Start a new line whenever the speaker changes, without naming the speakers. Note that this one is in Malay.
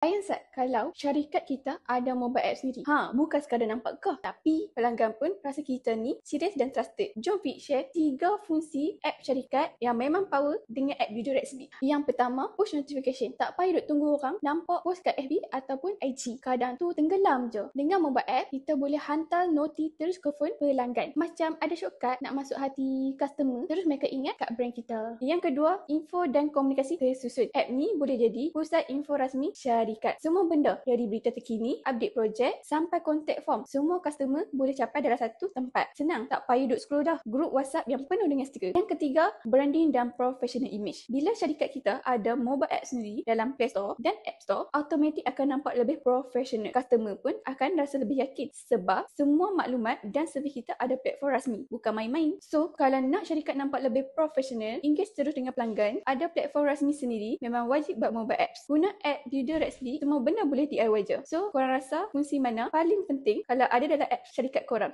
Bayang Sat, kalau syarikat kita ada mobile app sendiri. Bukan sekadar nampak kah, tapi pelanggan pun rasa kita ni serius dan trusted. Jom Fik share 3 fungsi app syarikat yang memang power dengan app Video Rexby. Yang pertama, push notification. Tak payah duk tunggu orang nampak post kat FB ataupun IG. Kadang tu tenggelam je. Dengan mobile app, kita boleh hantar noti terus ke phone pelanggan. Macam ada shortcut nak masuk hati customer, terus mereka ingat kat brand kita. Yang kedua, info dan komunikasi tersusun. App ni boleh jadi pusat info rasmi syarikat. Semua benda dari berita terkini, update projek sampai contact form, semua customer boleh capai dalam satu tempat. Senang, tak payah duk scroll dah. Grup WhatsApp yang penuh dengan stiker. Yang ketiga, branding dan professional image. Bila syarikat kita ada mobile app sendiri dalam Play Store dan App Store, automatik akan nampak lebih profesional. Customer pun akan rasa lebih yakin sebab semua maklumat dan servis kita ada platform rasmi, bukan main-main. So, kalau nak syarikat nampak lebih profesional, engage terus dengan pelanggan, ada platform rasmi sendiri, memang wajib buat mobile apps. Guna app Video Rexby, semua benda boleh DIY je. So, korang rasa fungsi mana paling penting kalau ada dalam app syarikat korang?